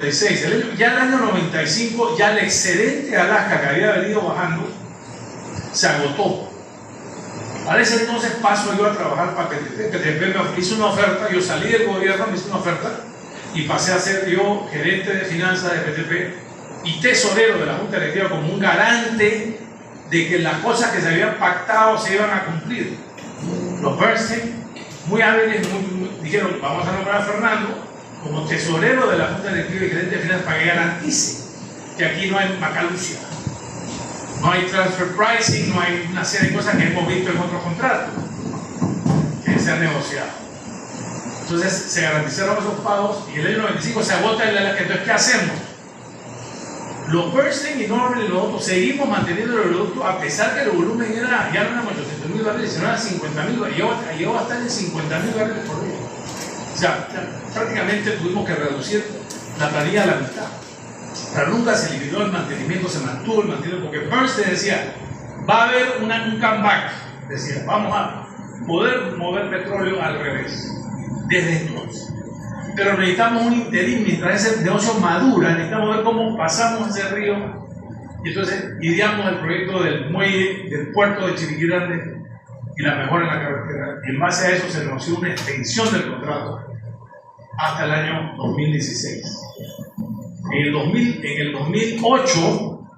Ya el año 95, ya el excedente de Alaska que había venido bajando se agotó. Para ese entonces paso yo a trabajar para PTP. PTP me hizo una oferta, yo salí del gobierno, me hizo una oferta y pasé a ser yo gerente de finanzas de PTP y tesorero de la Junta Directiva como un garante de que las cosas que se habían pactado se iban a cumplir. Los Bernstein, muy hábiles, dijeron, vamos a nombrar a Fernando como tesorero de la Junta Directiva y gerente de finanzas para que garantice que aquí no hay macalucia. No hay transfer pricing, no hay una serie de cosas que hemos visto en otros contratos que se han negociado. Entonces se garantizaron esos pagos y el año 95 se agota el Alaska. Entonces, ¿qué hacemos? Los Bernstein y Norman y los otros seguimos manteniendo el producto a pesar que el volumen ya no eran 800.000 barriles, sino eran 50.000 barriles. Llegó a estar en 50.000 barriles por día. O sea, prácticamente tuvimos que reducir la planilla a la mitad. Pero nunca se eliminó el mantenimiento, se mantuvo el mantenimiento, porque Bernstein decía, va a haber un comeback, decía, vamos a poder mover petróleo al revés, desde entonces. Pero necesitamos un interín, mientras ese negocio madura, necesitamos ver cómo pasamos ese río, y entonces ideamos el proyecto del muelle, del puerto de Chiriquí y la mejora en la carretera, y en base a eso se negoció una extensión del contrato hasta el año 2016. En el 2008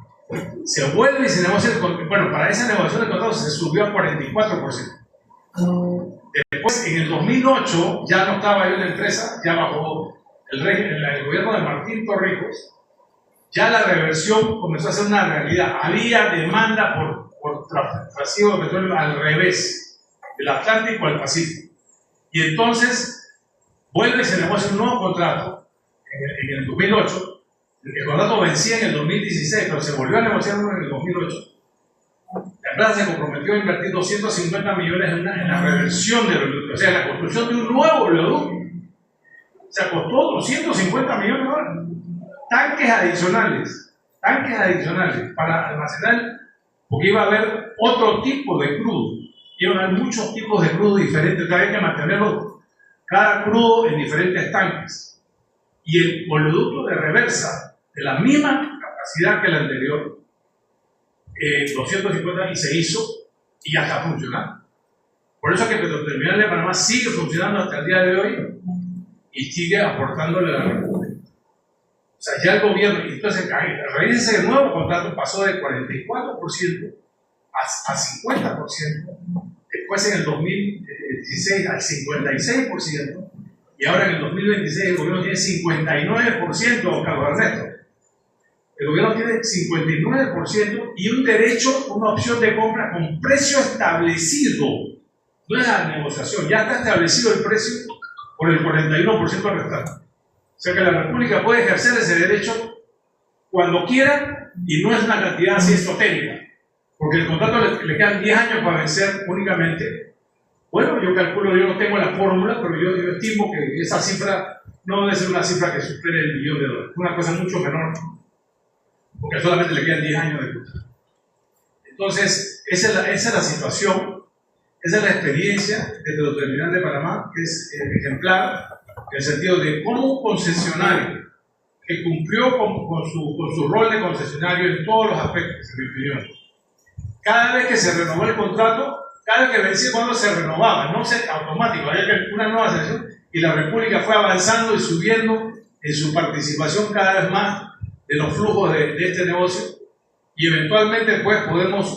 se vuelve y se negocia el contrato. Bueno, para esa negociación del contrato se subió a 44%. Después, en el 2008, ya no estaba yo en la empresa, ya bajo el gobierno de Martín Torrijos, ya la reversión comenzó a ser una realidad. Había demanda por trasiego de petróleo al revés, del Atlántico al Pacífico. Y entonces vuelve y se negocia un nuevo contrato en el 2008. El contrato vencía en el 2016, pero se volvió a negociar en el 2008. La empresa se comprometió a invertir 250 millones en la reversión del oleoducto, o sea, en la construcción de un nuevo oleoducto. O sea, costó 250 millones de dólares. Tanques adicionales para almacenar, porque iba a haber otro tipo de crudo. Iban a haber muchos tipos de crudo diferentes, había que mantenerlo, cada crudo en diferentes tanques. Y el oleoducto de reversa, de la misma capacidad que el anterior, 250, y se hizo y ya está funcionando. Por eso es que Petroterminal de Panamá sigue funcionando hasta el día de hoy y sigue aportándole a la República. O sea, ya el gobierno, entonces a raíz de ese nuevo contrato pasó de 44% a 50%, después en el 2016 al 56%, y ahora en el 2026 el gobierno tiene 59%, Carlos Ernesto. El gobierno tiene 59% y un derecho, una opción de compra con precio establecido. No es la negociación, ya está establecido el precio por el 41% restante. O sea que la República puede ejercer ese derecho cuando quiera y no es una cantidad así esotérica, porque el contrato le quedan 10 años para vencer únicamente. Bueno, yo calculo, yo no tengo la fórmula, pero yo estimo que esa cifra no debe ser una cifra que supere el $1.000.000, una cosa mucho menor, porque solamente le quedan 10 años de contrato. Entonces, esa es la situación, esa es la experiencia de Petroterminal de Panamá, que es ejemplar, en el sentido de cómo un concesionario que cumplió con su rol de concesionario en todos los aspectos, en mi opinión. Cada vez que se renovó el contrato, cada vez que vencía, cuando se renovaba, no se automático, había una nueva selección y la República fue avanzando y subiendo en su participación cada vez más de los flujos de este negocio, y eventualmente pues podemos,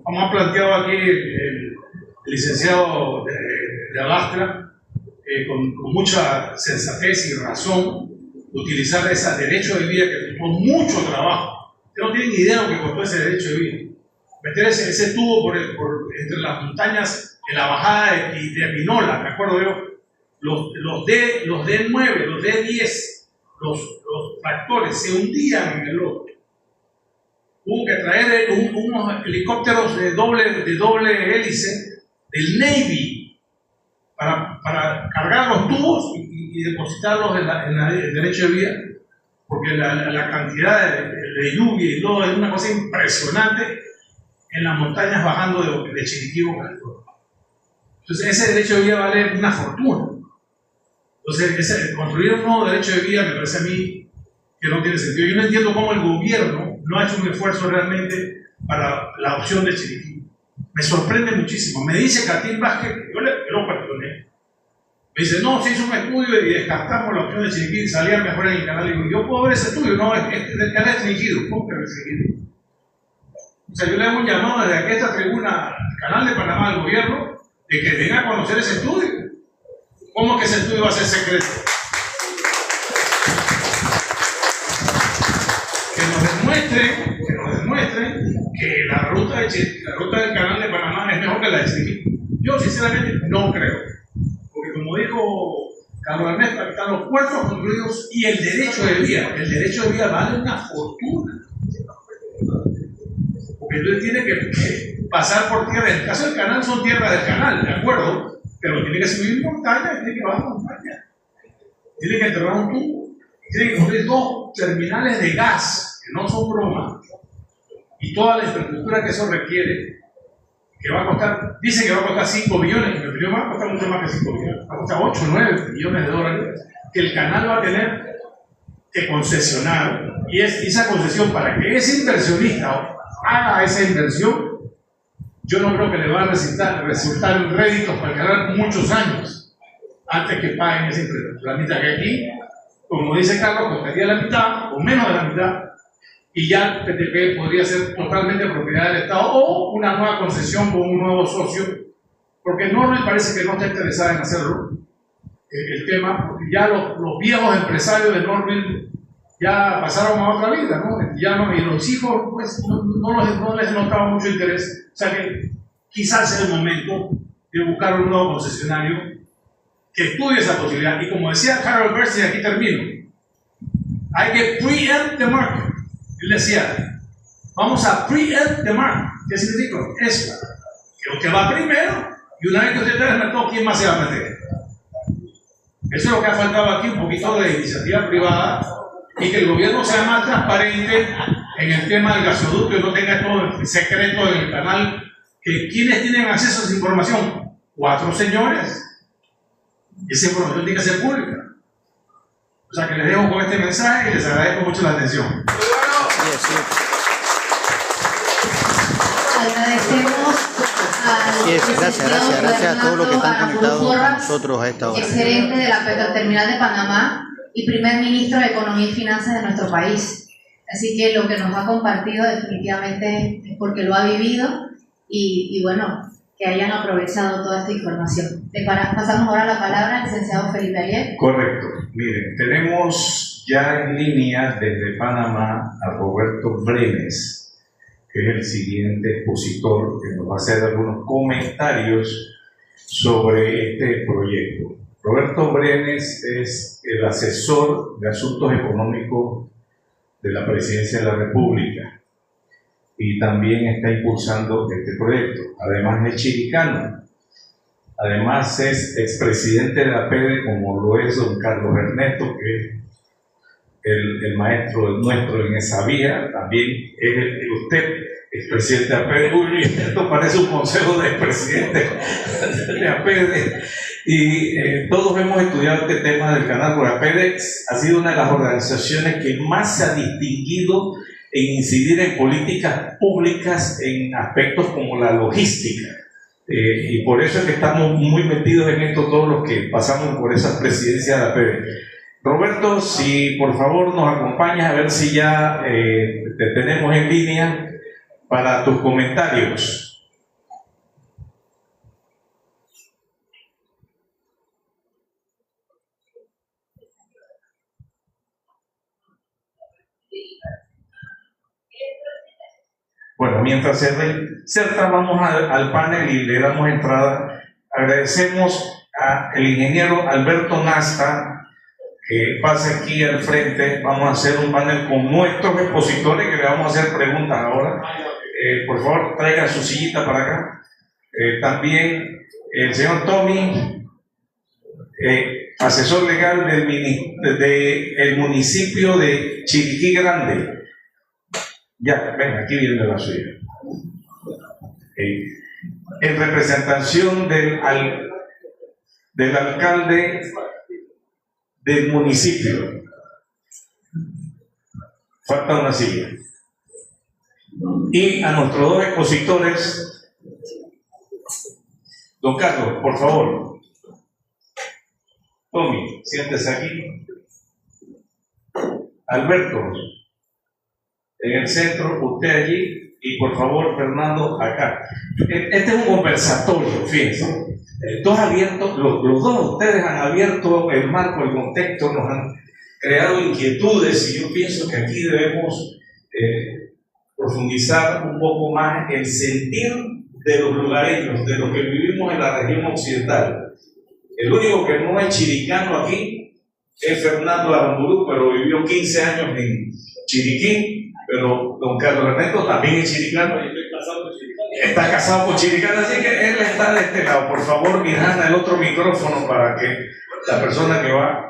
como ha planteado aquí el licenciado de Alastra, con mucha sensatez y razón, utilizar ese derecho de vía que costó mucho trabajo. Ustedes no tienen ni idea de lo que costó ese derecho de vía. Meter ese tubo entre las montañas en la bajada de Pinola, me acuerdo yo, los D9, los D10, los tractores se hundían en el lodo. Hubo que traer unos helicópteros de doble hélice del Navy para cargar los tubos y depositarlos en el derecho de vía, porque la cantidad de lluvia y lodo es una cosa impresionante en las montañas bajando de Chiriquí, California. Entonces ese derecho de vía vale una fortuna. Entonces construir un nuevo derecho de vía me parece a mí que no tiene sentido. Yo no entiendo cómo el gobierno no ha hecho un esfuerzo realmente para la opción de Chiriquí. Me sorprende muchísimo. Me dice Catín Vázquez, yo lo cuestioné. Me dice, no, se hizo un estudio y descartamos la opción de Chiriquí, salía mejor en el canal. Y digo, yo puedo ver ese estudio, no, es restringido. ¿Cómo que restringido? O sea, yo le hago un llamado desde aquí a esta tribuna al canal de Panamá, al gobierno, de que venga a conocer ese estudio. ¿Cómo que ese estudio va a ser secreto? Que nos demuestren que la ruta del canal de Panamá es mejor que la de Chiriquí. Yo sinceramente no creo. Porque como dijo Carlos Ernesto, están los puertos construidos y el derecho de vía. El derecho de vía vale una fortuna. Porque entonces tiene que pasar por tierra. En el caso del canal son tierras del canal, ¿de acuerdo? Pero tiene que subir montaña, tiene que bajar montaña. Tiene que enterrar un tubo. Tiene que construir 2 terminales de gas, que no son bromas. Y toda la infraestructura que eso requiere, que va a costar, dicen que va a costar 5 billones, en mi opinión va a costar mucho más que 5 billones, va a costar 8 o 9 billones de dólares, que el canal va a tener que concesionar, y esa concesión, para que ese inversionista haga esa inversión, yo no creo que le va a resultar en réditos para el canal muchos años, antes que paguen esa infraestructura. Mientras que aquí, como dice Carlos, costaría la mitad, o menos de la mitad, y ya el PTP podría ser totalmente propiedad del Estado o una nueva concesión con un nuevo socio, porque Norwell parece que no está interesada en hacerlo, el tema, porque ya los viejos empresarios de Norwell ya pasaron a otra vida, ¿no? Y los hijos pues, no les notaba mucho interés, o sea que quizás es el momento de buscar un nuevo concesionario que estudie esa posibilidad, y como decía Harold Bercy, aquí termino, hay que preempt the market. Él decía, vamos a preempt the market. ¿Qué significa? Eso, que usted va primero, y una vez que usted está en el mercado, ¿quién más se va a meter? Eso es lo que ha faltado aquí, un poquito de iniciativa privada, y que el gobierno sea más transparente en el tema del gasoducto y no tenga todo el secreto en el canal. Que ¿quiénes tienen acceso a esa información? 4 señores. Y esa información tiene que ser pública. O sea que les dejo con este mensaje y les agradezco mucho la atención. Agradecemos gracias a todos los que están conectados con nosotros a esta hora. Es gerente de la Petroterminal de Panamá y primer ministro de Economía y Finanzas de nuestro país. Así que lo que nos ha compartido definitivamente es porque lo ha vivido y bueno, que hayan aprovechado toda esta información. Pasamos ahora la palabra al licenciado Felipe Ariel. Correcto. Miren, tenemos ya en línea desde Panamá a Roberto Brenes, que es el siguiente expositor que nos va a hacer algunos comentarios sobre este proyecto. Roberto Brenes es el asesor de asuntos económicos de la Presidencia de la República y también está impulsando este proyecto. Además es chiricano, además es expresidente de la PEDE, como lo es don Carlos Ernesto, que es el maestro nuestro en esa vía. También es usted expresidente de la PEDE. Uy, esto parece un consejo de expresidente de la PEDE. Y todos hemos estudiado este tema del canal, porque la PEDE ha sido una de las organizaciones que más se ha distinguido en incidir en políticas públicas en aspectos como la logística. Y por eso es que estamos muy metidos en esto todos los que pasamos por esas presidencias de la PEDE. Roberto, si por favor nos acompañas a ver si ya te tenemos en línea para tus comentarios. Bueno, mientras se reinserta, vamos al panel y le damos entrada. Agradecemos al ingeniero Alberto Nasta, que pasa aquí al frente. Vamos a hacer un panel con nuestros expositores, que le vamos a hacer preguntas ahora. Por favor, traiga su sillita para acá. También el señor Tommy, asesor legal del municipio de Chiriquí Grande. Ya, ven, aquí viene la suya. En representación del alcalde del municipio. Falta una silla. Y a nuestros dos expositores, don Carlos, por favor. Tommy, siéntese aquí. Alberto, en el centro, usted allí, y por favor, Fernando, acá. Este es un conversatorio, fíjense. Los dos de ustedes han abierto el marco, el contexto, nos han creado inquietudes, y yo pienso que aquí debemos profundizar un poco más el sentir de los lugareños, de los que vivimos en la región occidental. El único que no es chiricano aquí es Fernando Aramburu, pero vivió 15 años en Chiriquí, pero don Carlos Ernesto también es chiricano. Está casado con chiricano, así que él está de este lado. Por favor, Miranda, el otro micrófono para que la persona que va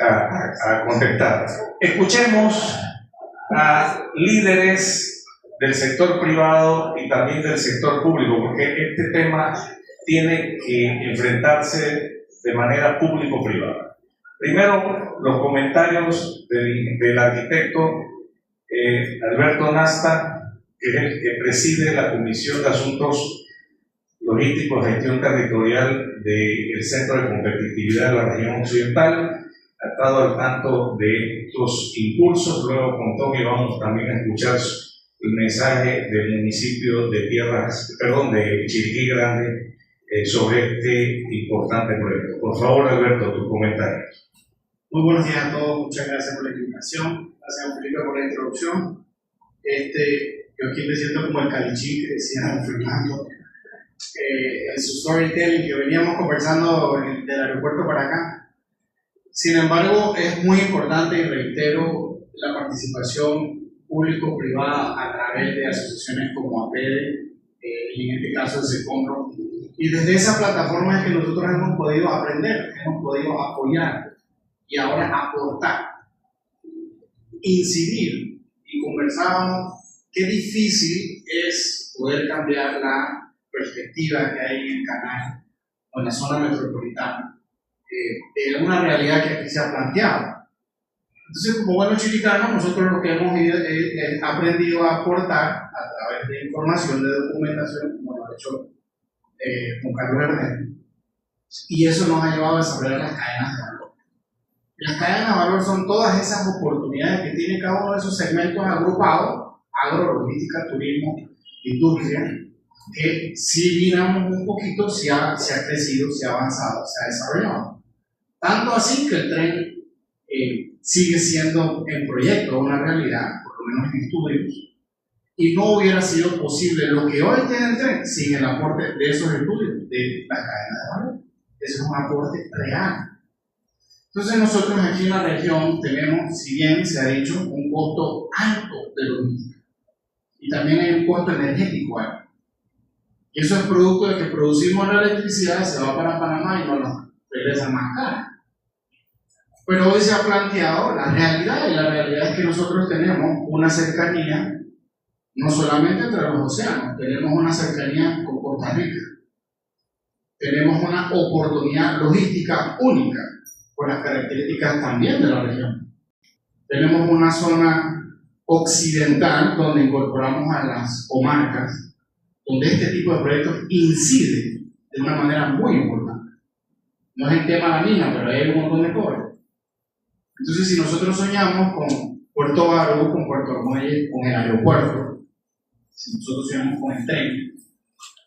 a contestar. Escuchemos a líderes del sector privado y también del sector público, porque este tema tiene que enfrentarse de manera público-privada. Primero, los comentarios del arquitecto Alberto Nasta, que es el que preside la Comisión de Asuntos Logísticos y Gestión Territorial del Centro de Competitividad de la Región Occidental. Ha estado al tanto de estos impulsos. Luego con Tommy vamos también a escuchar el mensaje del municipio de de Chiriquí Grande sobre este importante proyecto. Por favor, Alberto, tus comentarios. Muy buenos días a todos, muchas gracias por la invitación, gracias a Felipe por la introducción. Yo aquí me siento como el calichín que decía Fernando, en su storytelling que veníamos conversando del aeropuerto para acá. Sin embargo, es muy importante, y reitero, la participación público-privada a través de asociaciones como APEDE, y en este caso el SECOMRO. Y desde esa plataforma es que nosotros hemos podido aprender, hemos podido apoyar y ahora aportar, incidir. Y conversábamos qué difícil es poder cambiar la perspectiva que hay en el canal o en la zona metropolitana de una realidad que aquí se ha planteado. Entonces, como buenos chiricanos, nosotros lo que hemos aprendido a aportar a través de información, de documentación, como lo ha hecho con Carlos Ernesto, y eso nos ha llevado a desarrollar las cadenas de valor. Las cadenas de valor son todas esas oportunidades que tiene cada uno de esos segmentos agrupados: agro, logística, turismo, industria, que si miramos un poquito, se ha crecido, se ha avanzado, se ha desarrollado. Tanto así que el tren sigue siendo en proyecto una realidad, por lo menos en estudios, y no hubiera sido posible lo que hoy tiene el tren sin el aporte de esos estudios, de las cadenas de valor. Eso es un aporte real. Entonces nosotros aquí en la región tenemos, si bien se ha dicho, un costo alto de logística, y también hay un costo energético alto. Y eso es producto de que producimos la electricidad, se va para Panamá y no nos regresa más cara. Pero hoy se ha planteado la realidad, y la realidad es que nosotros tenemos una cercanía, no solamente entre los océanos, tenemos una cercanía con Costa Rica. Tenemos una oportunidad logística única, por las características también de la región. Tenemos una zona occidental donde incorporamos a las comarcas, donde este tipo de proyectos incide de una manera muy importante. No es el tema de la mina, pero hay un montón de cosas. Entonces, si nosotros soñamos con Puerto Barú, con Puerto Armuelle, con el aeropuerto, si nosotros soñamos con el tren,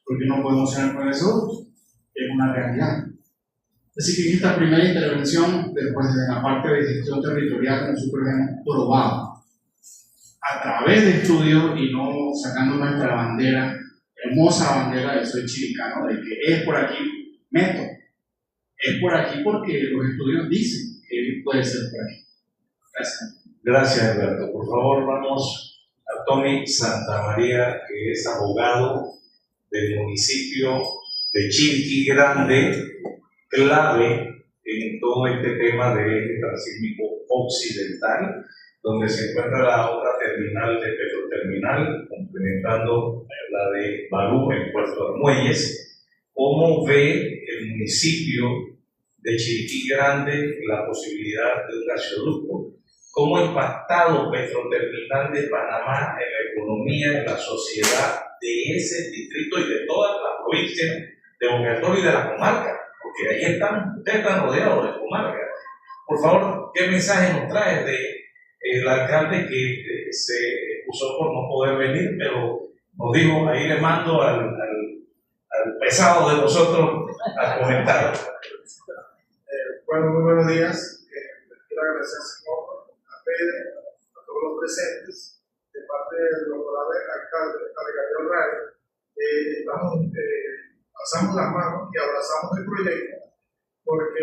¿por qué no podemos soñar con eso? Es una realidad. Así que en esta primera intervención, después de la parte de gestión territorial, nosotros hemos probado a través de estudios y no sacando nuestra bandera, hermosa bandera de soy chiricano, de que es por aquí, meto. Es por aquí porque los estudios dicen que puede ser por aquí. Gracias. Gracias, Alberto. Por favor, vamos a Tommy Santamaría, que es abogado del municipio de Chiriquí Grande, clave en todo este tema del eje transísmico occidental, donde se encuentra la otra terminal de Petroterminal, complementando la de Barú en Puerto Armuelles. ¿Cómo ve el municipio de Chiriquí Grande la posibilidad de un gasoducto cómo ha impactado Petroterminal de Panamá en la economía, en la sociedad de ese distrito y de todas las provincias de Boquerón y de la comarca, porque ahí están, ustedes están rodeados de comarca. Por favor, ¿qué mensaje nos trae de el alcalde que se excusó por no poder venir, pero nos dijo, ahí le mando al pesado de nosotros a comentar? Bueno, muy buenos días. Quiero agradecer a Pedro, a todos los presentes, de parte del doctor alcalde Gabriel Ray. Pasamos las manos y abrazamos el proyecto, porque,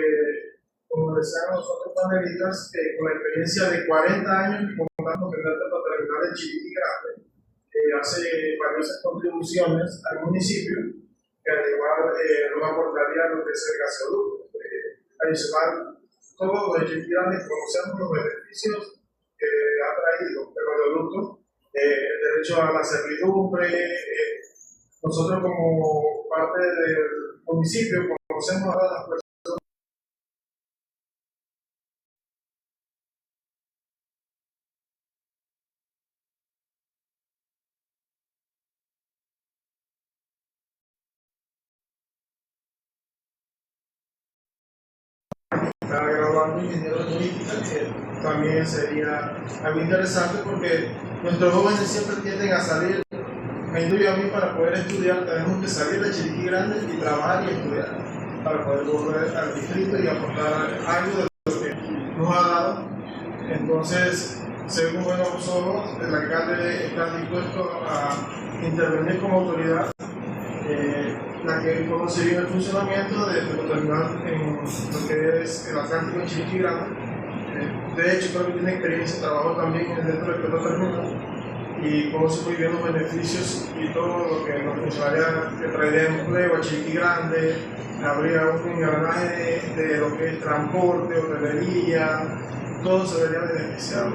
como decían los otros panelistas, con la experiencia de 40 años que contamos con el terminal de Chiriquí Grande, hace valiosas contribuciones al municipio, que al igual nos aportaría lo que es el gasoducto. Adicional, todos los estudiantes conocemos los beneficios que ha traído el oleoducto, el derecho a la servidumbre. Nosotros, como parte del municipio, conocemos a las personas. Está graduando ingeniero de política, que también sería algo interesante, porque nuestros jóvenes siempre tienden a salir, me incluyo a mí, para poder estudiar. Tenemos que salir de Chiriquí Grande y trabajar y estudiar para poder volver al distrito y aportar algo de lo que nos ha dado. Entonces, según buenos ojos, el alcalde está dispuesto a intervenir como autoridad, la que conoce bien el funcionamiento de Petroterminal en lo que es el Atlántico en Chiriquí Grande. De hecho, creo que tiene experiencia, trabajó también dentro del Petroterminal y conoce muy bien los beneficios y todo lo que nos funcionaría, que traería empleo a Chiriquí Grande, habría un engranaje de lo que es transporte, hotelería, todo se vería beneficiado.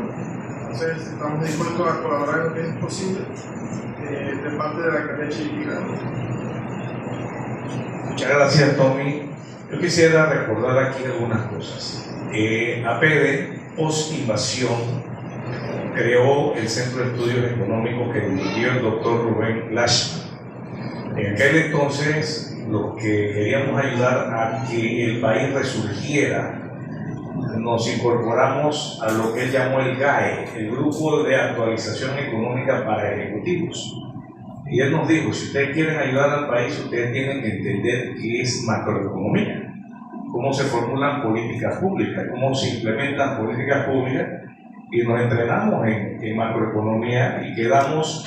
Entonces, estamos dispuestos a colaborar en lo que es posible de parte de la alcaldía de Chiriquí Grande. Muchas gracias, Tommy. Yo quisiera recordar aquí algunas cosas. APD, post invasión, creó el Centro de Estudios Económicos que dirigió el doctor Rubén Lashman. En aquel entonces, los que queríamos ayudar a que el país resurgiera, nos incorporamos a lo que él llamó el GAE, el Grupo de Actualización Económica para Ejecutivos. Y él nos dijo, si ustedes quieren ayudar al país, ustedes tienen que entender qué es macroeconomía, cómo se formulan políticas públicas, cómo se implementan políticas públicas, y nos entrenamos en macroeconomía y quedamos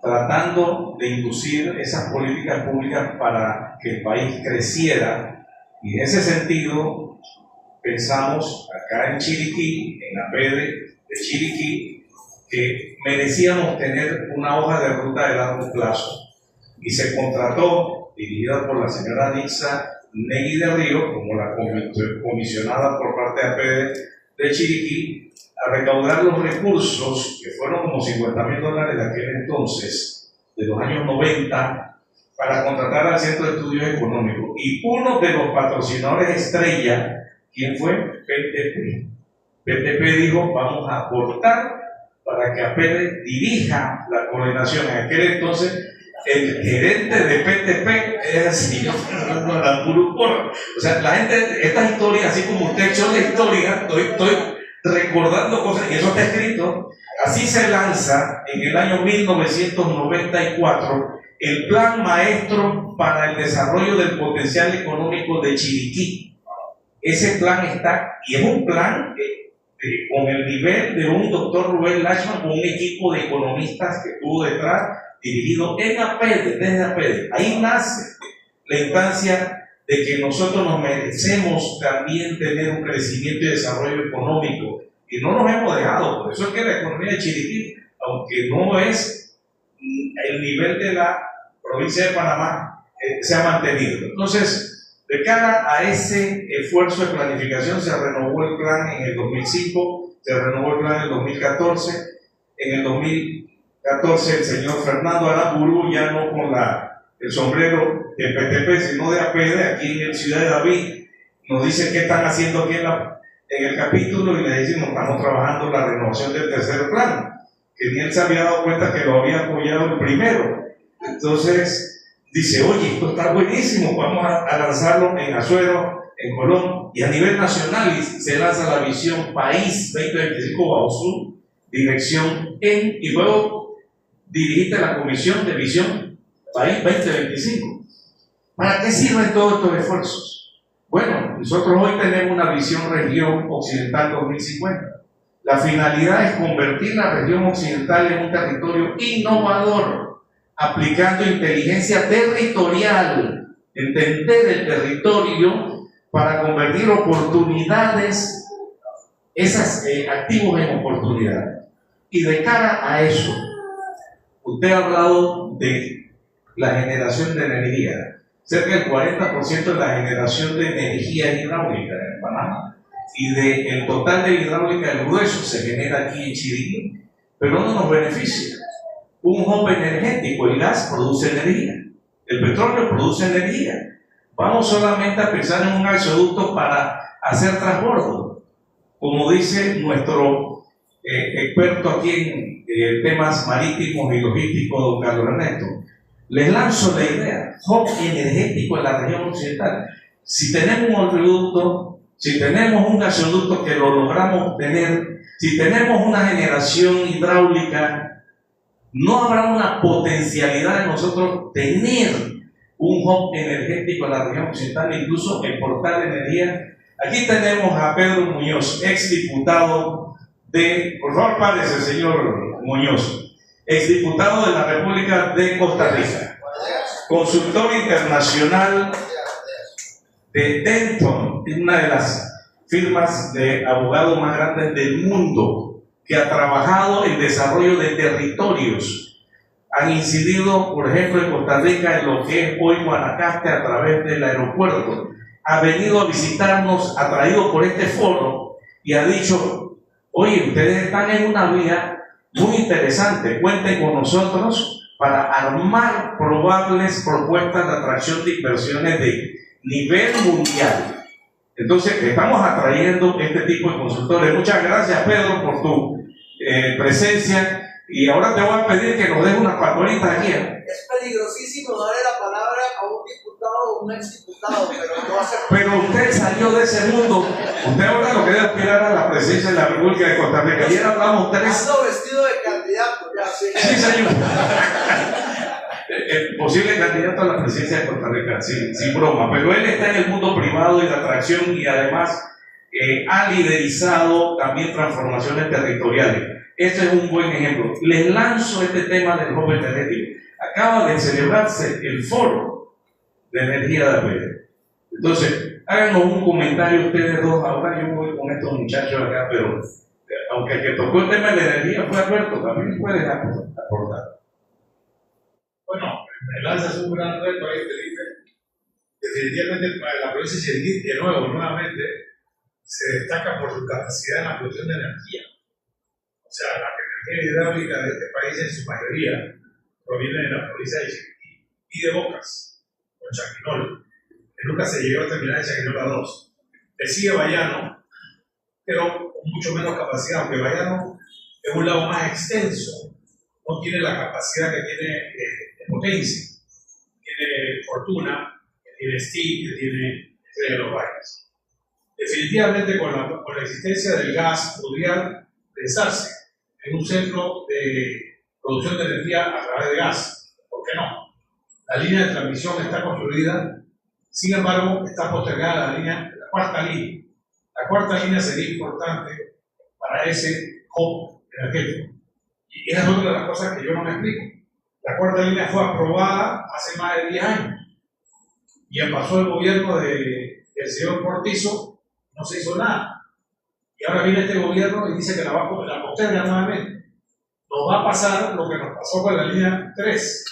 tratando de inducir esas políticas públicas para que el país creciera. Y en ese sentido pensamos acá en Chiriquí, en la APD de Chiriquí, que merecíamos tener una hoja de ruta de largo plazo, y se contrató, dirigida por la señora Nixa Negui de Río, como la comisionada por parte de APD de Chiriquí, a recaudar los recursos, que fueron como $50,000 de aquel entonces, de los años 90, para contratar al Centro de Estudios Económicos. Y uno de los patrocinadores estrella, ¿quién fue? PTP. PTP dijo, vamos a aportar para que APD dirija la coordinación. En aquel entonces, el gerente de PTP es así, o sea, la gente, estas historias, así como usted echó la historia, estoy recordando cosas, y eso está escrito. Así se lanza en el año 1994 el Plan Maestro para el Desarrollo del Potencial Económico de Chiriquí. Ese plan está, y es un plan con el nivel de un doctor Rubén Lashman, con un equipo de economistas que tuvo detrás, dirigido en APD, desde APD. Ahí nace la instancia de que nosotros nos merecemos también tener un crecimiento y desarrollo económico, y no nos hemos dejado. Por eso es que la economía de Chiriquí, aunque no es el nivel de la provincia de Panamá, se ha mantenido. Entonces, de cara a ese esfuerzo de planificación, se renovó el plan en el 2005, se renovó el plan en el 2014. En el 2014 el señor Fernando Aramburu, ya no con el sombrero de PTP, sino de APD, aquí en el Ciudad de David, nos dice qué están haciendo aquí en el capítulo y le decimos, estamos trabajando la renovación del tercer plan, que ni él se había dado cuenta que lo había apoyado el primero. Entonces dice, oye, esto está buenísimo, vamos a lanzarlo en Azuero, en Colón, y a nivel nacional se lanza la visión País 2025 Bausur, dirección y luego dirigiste la comisión de visión País 2025. ¿Para qué sirven todos estos esfuerzos? Bueno, nosotros hoy tenemos una visión región occidental 2050. La finalidad es convertir la región occidental en un territorio innovador, aplicando inteligencia territorial, entender el territorio para convertir oportunidades, esos activos en oportunidades. Y de cara a eso, usted ha hablado de la generación de energía. Cerca del 40% de la generación de energía es hidráulica en Panamá. Y del total de hidráulica, el grueso se genera aquí en Chiriquí, pero no nos beneficia. Un hub energético, el gas produce energía, el petróleo produce energía. Vamos solamente a pensar en un gasoducto para hacer transbordo. Como dice nuestro experto aquí en temas marítimos y logísticos, don Carlos Ernesto, les lanzo la idea, hub energético en la región occidental. Si tenemos un oleoducto, si tenemos un gasoducto que lo logramos tener, si tenemos una generación hidráulica, no habrá una potencialidad de nosotros tener un hub energético en la región occidental, incluso exportar energía. Aquí tenemos a Pedro Muñoz, exdiputado de, por favor párese señor Muñoz, exdiputado de la República de Costa Rica, consultor internacional de Denton, una de las firmas de abogados más grandes del mundo, que ha trabajado en desarrollo de territorios. Han incidido, por ejemplo, en Costa Rica en lo que es hoy Guanacaste a través del aeropuerto. Ha venido a visitarnos, atraído por este foro, y ha dicho, oye, ustedes están en una vía muy interesante, cuenten con nosotros para armar probables propuestas de atracción de inversiones de nivel mundial. Entonces, estamos atrayendo este tipo de consultores. Muchas gracias, Pedro, por tu presencia. Y ahora te voy a pedir que nos des unas palabritas aquí. Es peligrosísimo darle la palabra a un diputado o un exdiputado, pero no va a ser. Pero usted salió de ese mundo. Usted ahora lo que debe aspirar a la presidencia de la República de Costa Rica. Ayer hablamos tres. Ando vestido de candidato, ya sí. Sí, señor. El posible candidato a la presidencia de Costa Rica, sin broma. Pero él está en el mundo privado y de atracción y además ha liderizado también transformaciones territoriales. Este es un buen ejemplo. Les lanzo este tema del hub energético. Acaba de celebrarse el foro de energía de APD. Entonces, háganos un comentario ustedes dos. Ahora yo voy con estos muchachos acá, pero aunque el que tocó el tema de la energía fue Alberto, también puede aportar. Bueno, me lanzas un gran reto ahí, Felipe. Definitivamente la provincia de Chiriquí, de nuevo, nuevamente, se destaca por su capacidad en la producción de energía. O sea, la energía hidráulica de este país en su mayoría proviene de la provincia de Chiriquí y de Bocas, con Chaquinol, que nunca se llegó a terminar en Chaquinol a 2. Le sigue Bayano, pero con mucho menos capacidad, aunque Bayano es un lago más extenso, no tiene la capacidad que tiene de potencia, tiene Fortuna, que tiene Steve, que tiene Estrella de los Valles. Definitivamente con la existencia del gas podría pensarse en un centro de producción de energía a través de gas. ¿Por qué no? La línea de transmisión está construida, sin embargo, está postergada la cuarta línea. La cuarta línea sería importante para ese hub energético. Y esa es otra de las cosas que yo no me explico. La cuarta línea fue aprobada hace más de 10 años. Y pasó el gobierno del señor Cortizo, no se hizo nada. Y ahora viene este gobierno y dice que la posterga nuevamente. Nos va a pasar lo que nos pasó con la línea 3.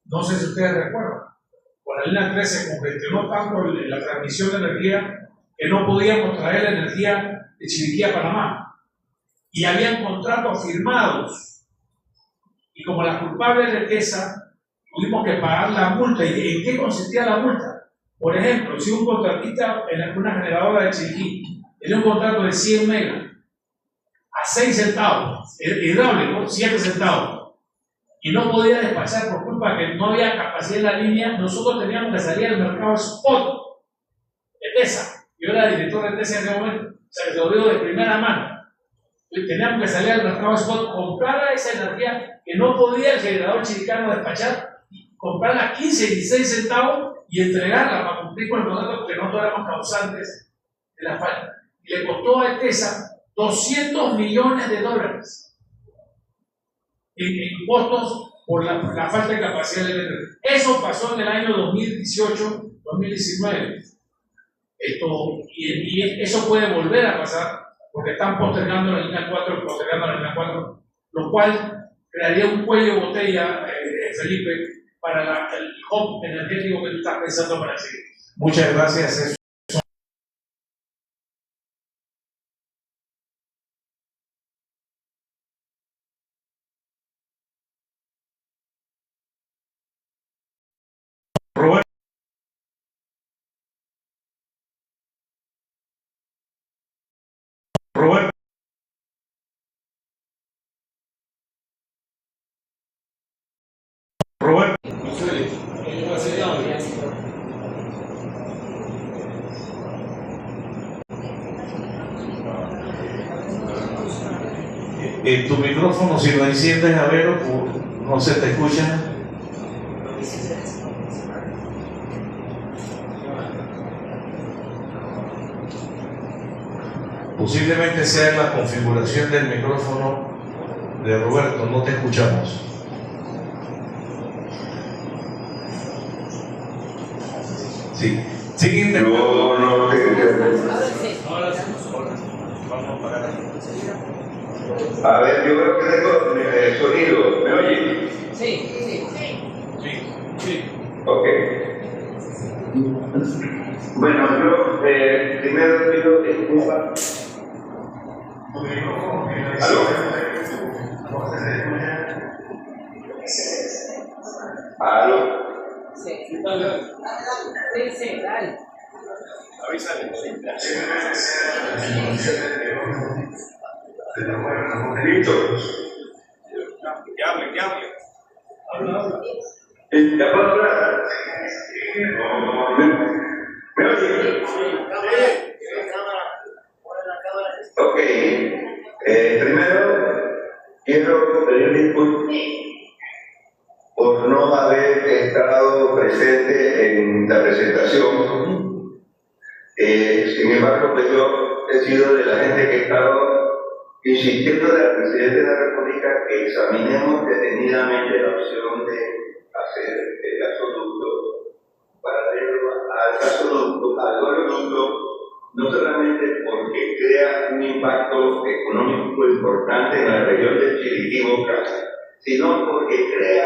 No sé si ustedes recuerdan. Con la línea 3 se congestionó tanto la transmisión de energía que no podíamos traer la energía de Chiriquí a Panamá. Y habían contratos firmados. Y como la culpable de esa, tuvimos que pagar la multa. ¿Y en qué consistía la multa? Por ejemplo, si un contratista en una generadora de Chiriquí tenía un contrato de 100 megas a 6 centavos, hidráulico, 7 centavos, y no podía despachar por culpa de que no había capacidad en la línea. Nosotros teníamos que salir al mercado spot de TESA. Yo era director de TESA en ese momento, o sea que te lo digo de primera mano. Teníamos que salir al mercado spot, comprar esa energía que no podía el generador chiricano despachar, comprarla a 15 y 16 centavos y entregarla para cumplir con el contrato, porque nosotros éramos causantes de la falta. Y le costó a TESA $200 millones en costos por la falta de capacidad de energía. Eso pasó en el año 2018-2019. Y eso puede volver a pasar porque están postergando la línea 4, lo cual crearía un cuello de botella, Felipe, para el hub energético que tú estás pensando para seguir. Muchas gracias. Roberto. Tu micrófono, si lo enciendes, a ver, no se te escucha. Posiblemente sea la configuración del micrófono de Roberto, no te escuchamos. Sí, sigue intentando. A ver, yo creo que tengo sonido. ¿Me oye? Sí. Ok. Bueno, yo primero pido disculpas. ¿Aló? ¿Aló? Sí, dale. Avísale. Listo. Que hable. Habla. ¿Ya puedo hablar? ¿Me oye? Ok. Primero, quiero pedir disculpas por no haber estado presente en la presentación. Sin embargo, pues yo he sido de la gente que ha estado insistiendo al presidente de la República que examinemos detenidamente la opción de hacer el gasoducto paralelo al oleoducto, no solamente porque crea un impacto económico importante en la región del Chiriquí-Boca, sino porque crea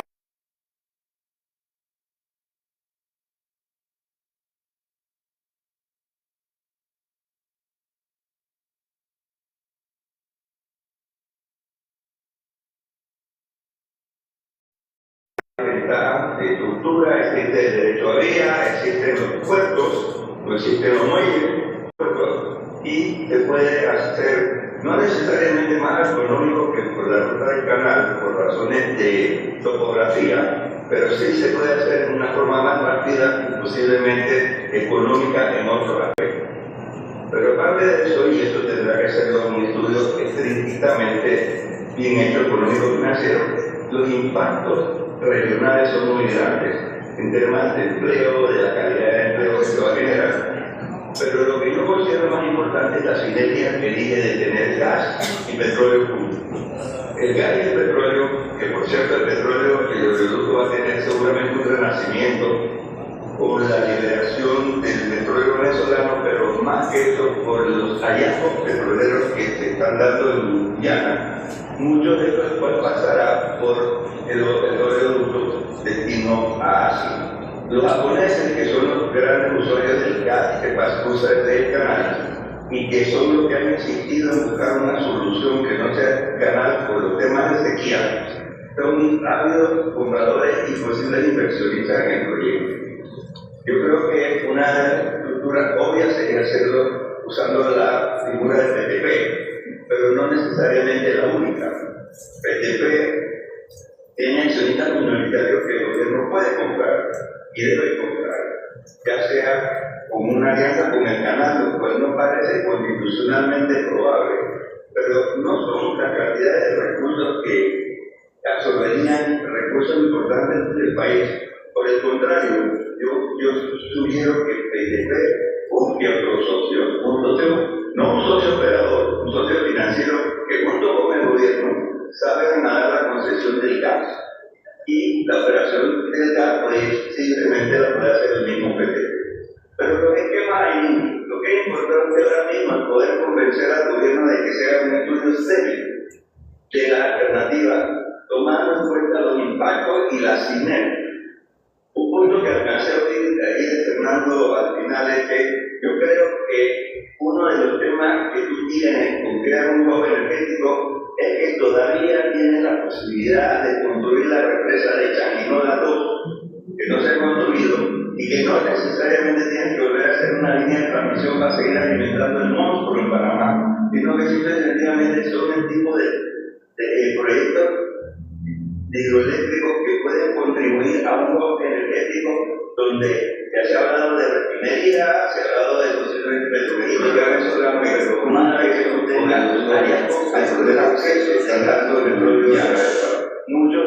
estructura, existe el derecho a vía, existen los puertos, no existen los muelles, y se puede hacer no necesariamente más económico que por la ruta del canal, por razones de topografía, pero sí se puede hacer de una forma más rápida y posiblemente económica en otros aspectos. Pero aparte de eso, y eso tendrá que ser un estudio estrictamente bien hecho económico-financiero, los impactos regionales son muy grandes en temas de empleo, de la calidad de empleo que se va a generar. Pero lo que yo considero más importante es la sinergia que dije de tener gas y petróleo juntos. El gas y el petróleo, que por cierto el petróleo, el oleoducto va a tener seguramente un renacimiento por la liberación del petróleo venezolano, pero más que eso por los hallazgos petroleros que se están dando en Guyana. Muchos de estos después pasará por el oleoducto destino a Asia. Los japoneses, que son los grandes usuarios del gas que cruza desde el canal y que son los que han insistido en buscar una solución que no sea canal por los temas de sequía, son ávidos compradores y posibles inversionistas en el proyecto. Yo creo que una estructura obvia sería hacerlo usando la figura de PTP, pero no necesariamente la única. PTP tiene accionistas minoritarios que el gobierno puede comprar y debe comprar, ya sea con una alianza con el canal, lo cual no parece constitucionalmente probable, pero no son las cantidades de recursos que absorberían recursos importantes del país. Por el contrario, yo sugiero que PTP busque otro socio, no un socio operador, un socio financiero que junto con el gobierno sabe ganar la concesión del gas. Y la operación del gas, pues simplemente la puede hacer el mismo PTP. Pero lo que es importante ahora mismo es poder convencer al gobierno de que se haga un estudio serio de la alternativa, tomando en cuenta los impactos y la sinergia. Un punto que alcancé a oír ahí de Fernando al final es que yo creo que uno de los temas que tú tienes con crear un hub energético es que todavía tienes la posibilidad de construir la represa de Changuinola 2, que no se ha construido y que no necesariamente tienes que volver a hacer una línea de transmisión para seguir alimentando el monstruo en Panamá, sino que simplemente son el tipo de proyectos hidroeléctricos que pueden contribuir a un hub energético donde ya se ha hablado de refinería, se ha hablado de soluciones petroquímicas, solamente una vez que no tengan áreas con acceso, tanto el petróleo y muchos